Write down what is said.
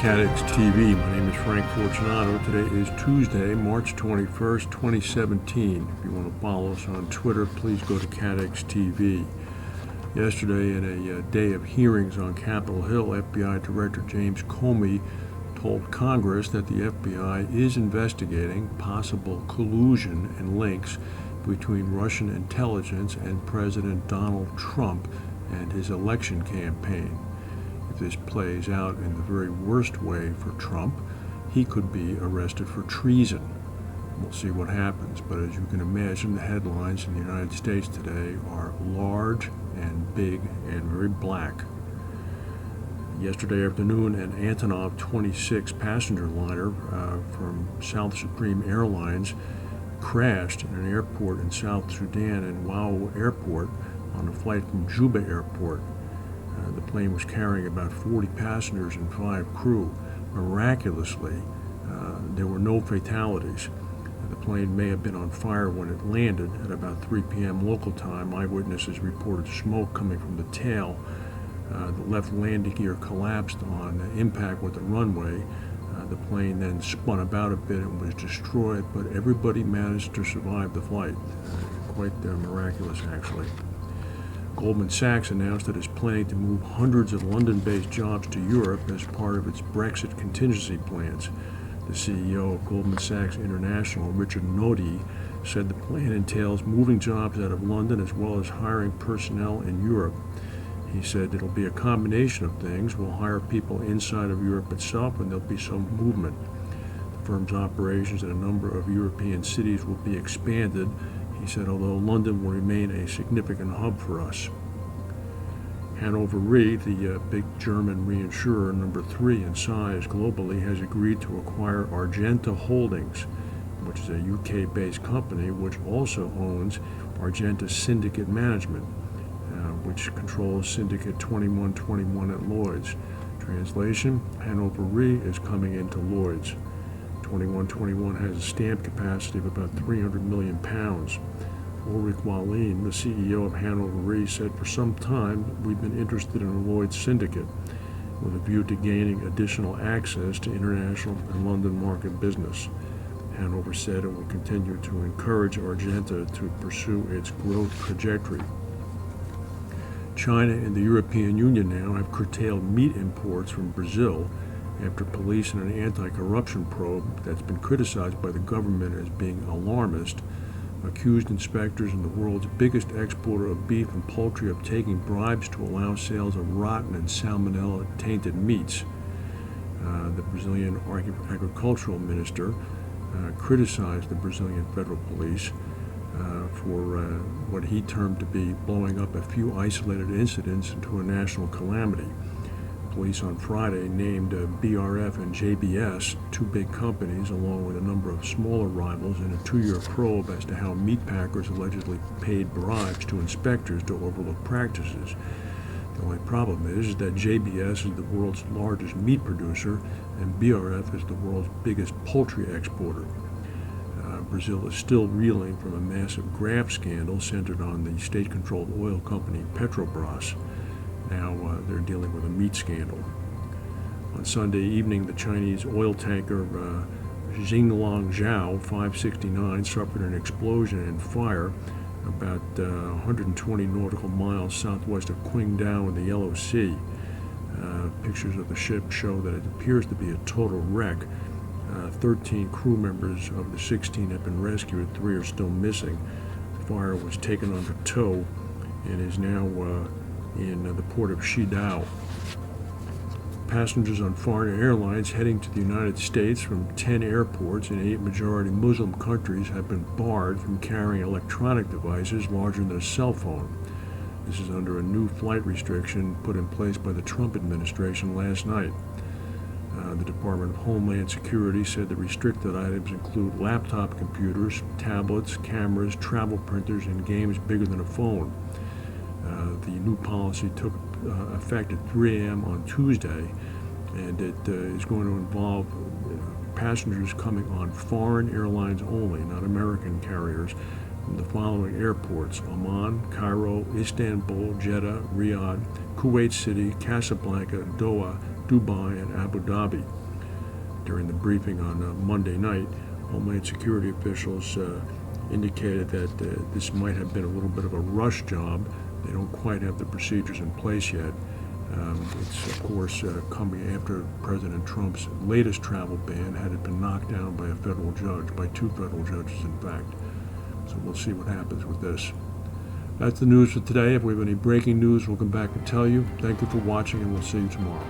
CATEX TV. My name is Frank Fortunato. Today is Tuesday, March 21st, 2017. If you want to follow us on Twitter, please go to CATEX TV. Yesterday, in a day of hearings on Capitol Hill, FBI Director James Comey told Congress that the FBI is investigating possible collusion and links between Russian intelligence and President Donald Trump and his election campaign. If this plays out in the very worst way for Trump, he could be arrested for treason. We'll see what happens, but as you can imagine, the headlines in the United States today are large and big and very black. Yesterday afternoon, an Antonov 26 passenger liner from South Sudan Airlines crashed in an airport in South Sudan and Wow Airport on a flight from Juba Airport. The plane was carrying about 40 passengers and 5 crew. Miraculously, there were no fatalities. The plane may have been on fire when it landed at about 3 p.m. local time. Eyewitnesses reported smoke coming from the tail. The left landing gear collapsed on impact with the runway. The plane then spun about a bit and was destroyed, but everybody managed to survive the flight. Quite miraculous, actually. Goldman Sachs announced that it's planning to move hundreds of London-based jobs to Europe as part of its Brexit contingency plans. The CEO of Goldman Sachs International, Richard Nodi, said the plan entails moving jobs out of London as well as hiring personnel in Europe. He said it'll be a combination of things. We'll hire people inside of Europe itself, and there'll be some movement. The firm's operations in a number of European cities will be expanded. He said, although London will remain a significant hub for us. Hannover Re, the big German reinsurer, number 3 in size globally, has agreed to acquire Argenta Holdings, which is a UK-based company which also owns Argenta Syndicate Management, which controls Syndicate 2121 at Lloyd's. Translation, Hannover Re is coming into Lloyd's. 2121 has a stamp capacity of about 300 million pounds. Overy, the CEO of Hannover Re, said for some time we've been interested in a Lloyd's syndicate with a view to gaining additional access to international and London market business. Hanover said it will continue to encourage Argenta to pursue its growth trajectory. China and the European Union now have curtailed meat imports from Brazil after police in an anti-corruption probe that's been criticized by the government as being alarmist accused inspectors in the world's biggest exporter of beef and poultry of taking bribes to allow sales of rotten and salmonella-tainted meats. The Brazilian agricultural minister criticized the Brazilian federal police for what he termed to be blowing up a few isolated incidents into a national calamity. Police on Friday named BRF and JBS, 2 big companies, along with a number of smaller rivals, in a 2-year probe as to how meat packers allegedly paid bribes to inspectors to overlook practices. The only problem is that JBS is the world's largest meat producer and BRF is the world's biggest poultry exporter. Brazil is still reeling from a massive graft scandal centered on the state-controlled oil company Petrobras. Now they're dealing with a meat scandal. On Sunday evening, the Chinese oil tanker Xinglongjiao 569 suffered an explosion and fire about 120 nautical miles southwest of Qingdao in the Yellow Sea. Pictures of the ship show that it appears to be a total wreck. 13 crew members of the 16 have been rescued, 3 are still missing. The fire was taken under tow and is now in the port of Shidao. Passengers on foreign airlines heading to the United States from 10 airports in 8 majority Muslim countries have been barred from carrying electronic devices larger than a cell phone. This is under a new flight restriction put in place by the Trump administration last night. The Department of Homeland Security said the restricted items include laptop computers, tablets, cameras, travel printers, and games bigger than a phone. The new policy took effect at 3 a.m. on Tuesday, and it is going to involve passengers coming on foreign airlines only, not American carriers, from the following airports: Amman, Cairo, Istanbul, Jeddah, Riyadh, Kuwait City, Casablanca, Doha, Dubai and Abu Dhabi. During the briefing on Monday night, Homeland Security officials indicated that this might have been a little bit of a rush job. They don't quite have the procedures in place yet. It's, of course, coming after President Trump's latest travel ban had been knocked down by a federal judge, by 2 federal judges, in fact. So we'll see what happens with this. That's the news for today. If we have any breaking news, we'll come back and tell you. Thank you for watching, and we'll see you tomorrow.